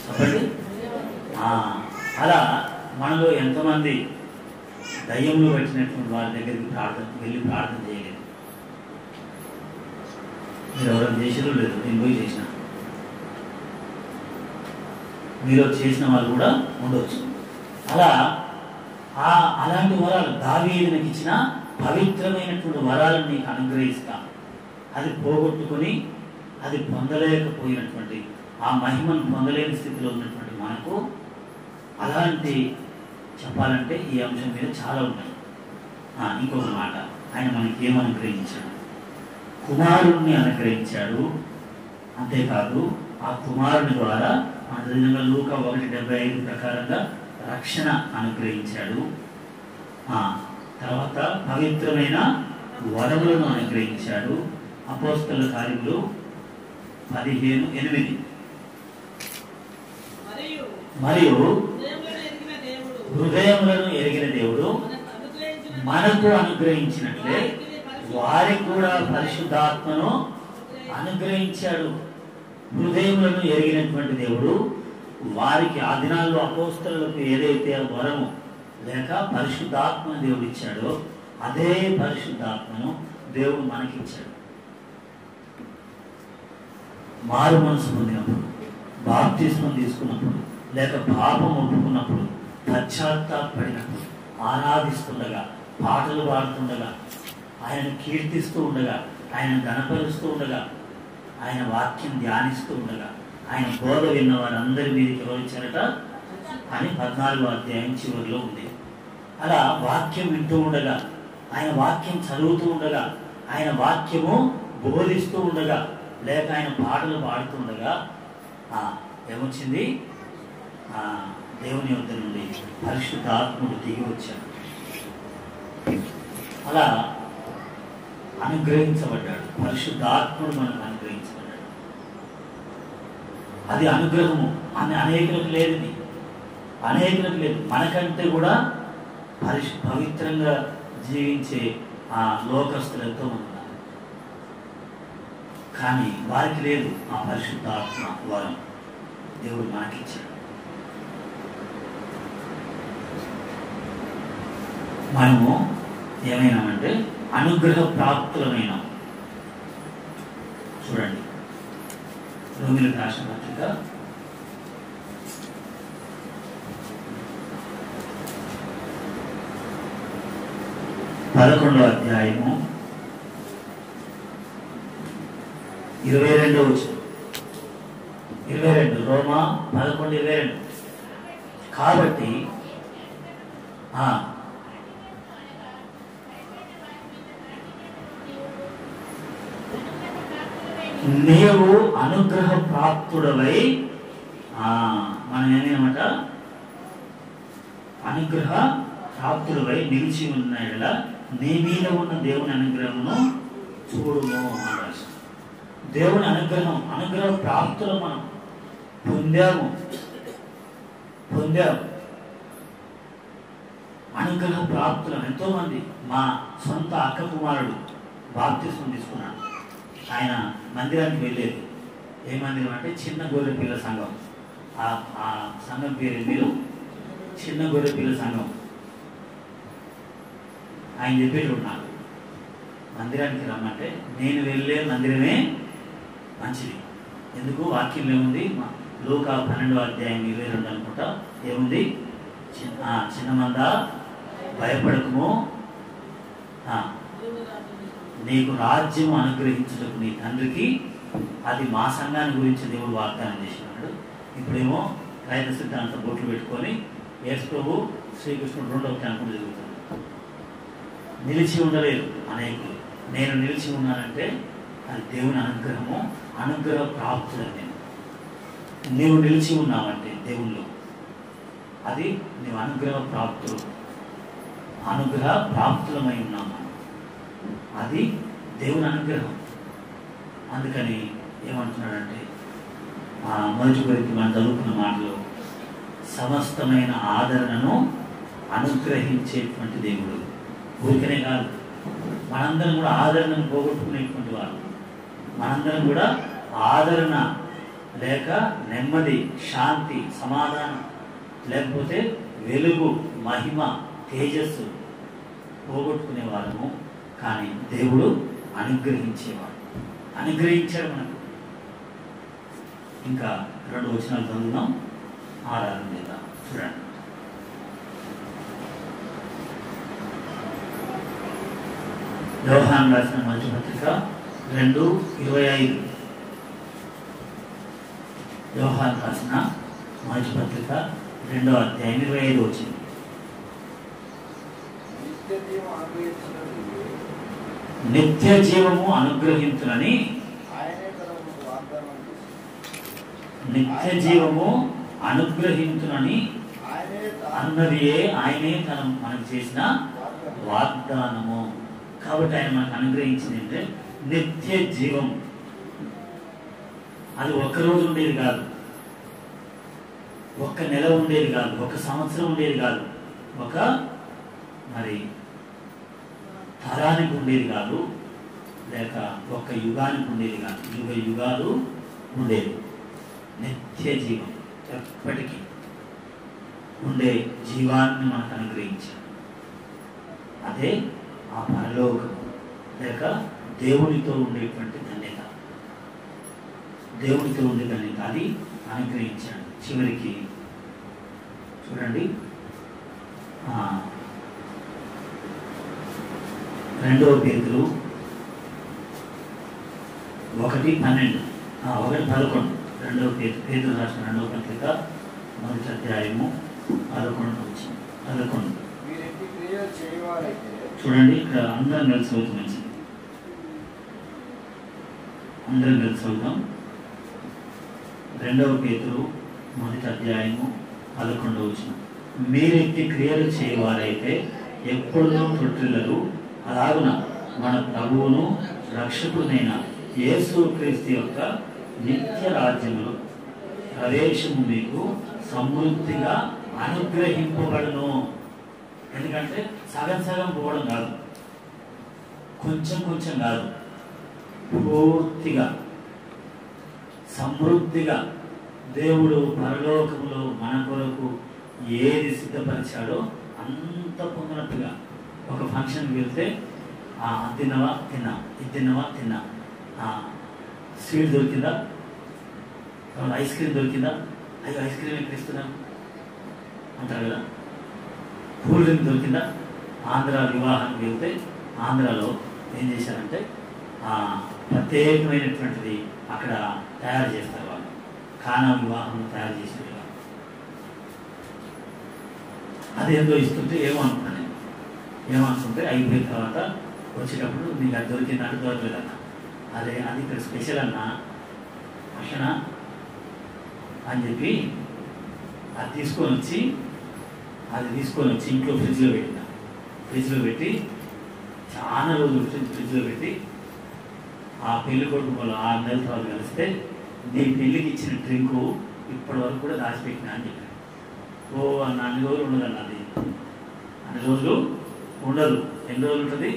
చెప్పండి. అలా మనలో ఎంతమంది దయ్యంలో పెట్టినటువంటి వారి దగ్గరికి వెళ్ళి ప్రార్థన చేయలేదు. మీరు ఎవరైనా చేసారో లేదు, నేను పోయి చేసిన, మీరు చేసిన వాళ్ళు కూడా ఉండవచ్చు. అలాంటి వరాలు దావీదునికి ఇచ్చిన పవిత్రమైనటువంటి వరాలను నీకు అనుగ్రహిస్తా. అది పోగొట్టుకొని అది పొందలేకపోయినటువంటి, ఆ మహిమను పొందలేని స్థితిలో ఉన్నటువంటి మనకు అలాంటి చెప్పాలంటే ఈ అంశం మీద చాలా ఉన్నాయి. ఇంకొక మాట, ఆయన మనకి ఏమనుగ్రహించాడు? కుమారుణ్ణి అనుగ్రహించాడు. అంతేకాదు, ఆ కుమారుని ద్వారా మన నిజంగా లూకా 1:75 ప్రకారంగా రక్షణ అనుగ్రహించాడు. తర్వాత పవిత్రమైన వరములను అనుగ్రహించాడు. అపోస్తలుల కార్యములు 15:8 మరియు హృదయములను ఎరిగిన దేవుడు మనకు అనుగ్రహించినట్లే వారికి కూడా పరిశుద్ధాత్మను అనుగ్రహించాడు. హృదయములను ఎరిగినటువంటి దేవుడు వారికి ఆ దినాల్లో అపోస్తలులకు ఏదైతే వరము లేక పరిశుద్ధాత్మను దేవుడు ఇచ్చాడో అదే పరిశుద్ధాత్మను దేవుడు మనకిచ్చాడు. మారు మనసు పొందినప్పుడు, బాప్తిస్మం తీసుకున్నప్పుడు, లేక పాపం ఒప్పుకున్నప్పుడు, పశ్చాత్తాపడినప్పుడు, ఆరాధిస్తుండగా, పాటలు పాడుతుండగా, ఆయన కీర్తిస్తూ ఉండగా, ఆయన గణపరుస్తూ ఉండగా, ఆయన వాక్యం ధ్యానిస్తూ ఉండగా, ఆయన బోధ విన్న వారందరి మీదకి ఎవరు ఇచ్చారట అని 14వ అధ్యాయం చివరిలో ఉంది. అలా వాక్యం వింటూ ఉండగా, ఆయన వాక్యం చదువుతూ ఉండగా, ఆయన వాక్యము బోధిస్తూ ఉండగా, లేక ఆయన పాటలు పాడుతుండగా ఏమొచ్చింది? దేవుని వద్ద నుండి పరిశుద్ధాత్ముడు దిగి వచ్చాడు. అలా అనుగ్రహించబడ్డాడు. పరిశుద్ధాత్ముడు మనకు అనుగ్రహించబడ్డాడు. అది అనుగ్రహము అనేకులకు లేదు. అనేకులకు లేదు. మనకంటే కూడా పవిత్రంగా జీవించే ఆ లోకస్తులతో ఉన్నారు. కానీ వారికి లేదు ఆ పరిశుద్ధాత్మ వరం. దేవుడు మనకిచ్చాడు. మనము ఏమైనామంటే అనుగ్రహ ప్రాప్తులమైన. చూడండి, రోమిలకు రాసిన పత్రిక 11వ అధ్యాయము 22వ వచనం. 22 రోమా 11:22. కాబట్టి నీవు అనుగ్రహ ప్రాప్తుడవై, మనం ఏమేనమాట, అనుగ్రహ ప్రాప్తుడవై నిలిచి ఉన్న యెడల నీ మీద ఉన్న దేవుని అనుగ్రహమును చూడుము అన్నారు. దేవుని అనుగ్రహ ప్రాప్తులు మనం పొందాము. అనుగ్రహ ప్రాప్తులు ఎంతో మంది. మా సొంత అక్క కుమారుడు బాప్తిస్మం తీసుకున్నాడు. ఆయన మందిరానికి వెళ్ళేది. ఏ మందిరం అంటే చిన్న గొర్రెపిల్ల సంఘం. ఆ సంఘం పేరు మీరు చిన్న గొర్రెపిల్ల సంఘం. ఆయన చెప్పేటప్పుడు నాకు మందిరానికి రమ్మంటే నేను వెళ్ళే మందిరమే మంచిది. ఎందుకు? వాక్యం ఏముంది? లూకా 12వ అధ్యాయం 22 అనుకుంటా. ఏముంది? చిన్న మంద భయపడకము, నీకు రాజ్యం అనుగ్రహించుటకు నీ తండ్రికి. అది మా సంఘాన్ని గురించి దేవుడు వాగ్దానం చేసినాడు. ఇప్పుడేమో రైతు సిద్ధాంత బొట్లు పెట్టుకొని యేసు ప్రభు శ్రీకృష్ణుడు 2వ అనుకుంటూ జరుగుతుంది. నిలిచి ఉండలేదు అనేకులు. నేను నిలిచి ఉన్నానంటే అది దేవుని అనుగ్రహము. అనుగ్రహ ప్రాప్తులని నీవు నిలిచి ఉన్నావంటే దేవుళ్ళు, అది నీవు అనుగ్రహ ప్రాప్తులమై ఉన్నాము. అది దేవుని అనుగ్రహం. అందుకని ఏమంటున్నాడంటే మొదటి కొరింథీ మనం చదువుకున్న మాటలో సమస్తమైన ఆదరణను అనుగ్రహించేటువంటి దేవుడు. ఊరికనే కాదు, మనందరం కూడా ఆదరణను పోగొట్టుకునేటువంటి వారు. మనందరం కూడా ఆదరణ లేక నెమ్మది, శాంతి, సమాధానం, లేకపోతే వెలుగు, మహిమ, తేజస్సు పోగొట్టుకునేవారము. కానీ దేవుడు అనుగ్రహించేవాడు. అనుగ్రహించాడు మనకు. ఇంకా 2 వచనాలు చదువుదాం, ఆరాధన చేద్దాం. చూడండి, యోహాను రాసిన మొదటి పత్రిక 2:25. యోహాను రాసిన మొదటి పత్రిక 2వ అధ్యాయం 25 వచ్చింది. నిత్య జీవము అనుగ్రహించునని అన్నదియే ఆయనే మనకు చేసిన వాగ్దానము. కాబట్టి ఆయన మనకు అనుగ్రహించింది అంటే నిత్య జీవం. అది ఒక్కరోజు ఉండేది కాదు, ఒక్క నెల ఉండేది కాదు, ఒక సంవత్సరం ఉండేది కాదు, ఒక తరానికి ఉండేది కాదు, లేక ఒక్క యుగానికి ఉండేది కాదు, యుగాలు ఉండేది. నిత్య జీవం, ఎప్పటికీ ఉండే జీవాన్ని మనకు అనుగ్రహించాడు. అదే ఆ పరలోకం లేక దేవునితో ఉండేటువంటి ధన్యత. దేవునితో ఉండే ధన్యత అది అనుగ్రహించాడు. చివరికి చూడండి, 2వ పేతురు 1:12, 1:11. 2వ పేతురు రాసిన 2వ పత్రిక 1వ అధ్యాయము 11 వచ్చింది. 11 చూడండి. ఇక్కడ అందరం కలిసి అవుతుంది. మంచిది, అందరం కలిసి అవుతాం. 2వ పేతురు 1:11 మీరెట్టి క్రియలు చేయవారైతే ఎప్పుడూ తొట్టిల్లరు, అలాగున మన ప్రభువును రక్షకుడైన యేసుక్రీస్తు యొక్క నిత్య రాజ్యములో ప్రవేశము మీకు సమృద్ధిగా అనుగ్రహింపబడును. ఎందుకంటే సగం సగం పోవడం కాదు, కొంచెం కొంచెం కాదు, పూర్తిగా సమృద్ధిగా దేవుడు పరలోకములో మన కొరకు ఏది సిద్ధపరిచాడో అంత పొందినట్టుగా. ఒక ఫంక్షన్కి వెళ్తే తిన్నవా తిన్నా, ఇది తిన్నవా తిన్నా, స్వీట్ దొరికిందా, ఐస్ క్రీమ్ దొరికిందా, అయ్యో ఐస్ క్రీమ్ ఎక్కడ ఇస్తున్నాం అంటారు కదా. కూల్ డ్రింక్ దొరికిందా. ఆంధ్ర వివాహానికి వెళ్తే ఆంధ్రాలో ఏం చేశారంటే ప్రత్యేకమైనటువంటిది అక్కడ తయారు చేస్తారు. వాళ్ళు కానా వివాహం తయారు చేసిన అదేందో ఇస్తుంటే ఏమనుకున్నాను నేను, ఏమనుకుంటే అయిపోయిన తర్వాత వచ్చేటప్పుడు నీకు అది దొరికిందంటే దొరకలేదన్న, అది ఇక్కడ స్పెషల్ అన్న అక్షణ అని చెప్పి అది తీసుకొని వచ్చి ఇంట్లో ఫ్రిడ్జ్లో పెట్టి చాలా రోజులు ఫ్రిడ్జ్లో పెట్టి ఆ పెళ్లి కొడుకు వాళ్ళు 6 నెలల తర్వాత కలిస్తే నీ పెళ్ళికి ఇచ్చిన డ్రింకు ఇప్పటి వరకు కూడా దాచిపెట్టినా అని చెప్పాను. అన్ని రోజులు ఉండదన్న, అది అన్ని రోజులు ఉండదు. ఎన్ని రోజులు ఉంటుంది,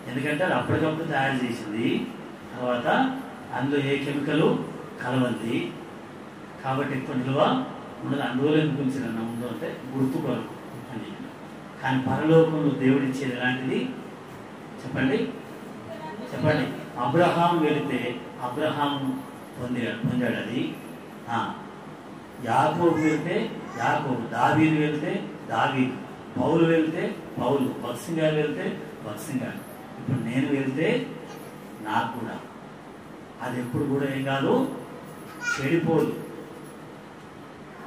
ఎందుకంటే అది అప్పటికప్పుడు తయారు చేసింది, తర్వాత అందులో ఏ కెమికల్ కలవంది కాబట్టి ఎక్కువ నిల్వ ఉండదు. అన్ని రోజులు ఎందుకు ఉంచారన్న ఉందో అంటే గుర్తు కొరకు అని చెప్పిన. కానీ పరలోకంలో దేవుడు ఇచ్చేది ఎలాంటిది చెప్పండి. అబ్రహాం వెళితే అబ్రహాం పొందాడు అది. యాకోబు వెళ్తే యాకోబు, దావీదు వెళ్తే దావీదు, పౌలు వెళ్తే పౌలు, భక్సింగ్ గారు వెళ్తే భక్సింగ్ గారు. ఇప్పుడు నేను వెళ్తే నాకు కూడా అది ఎప్పుడు కూడా ఏం కాదు, చెడిపోదు.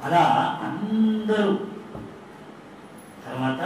అలా అందరూ తర్వాత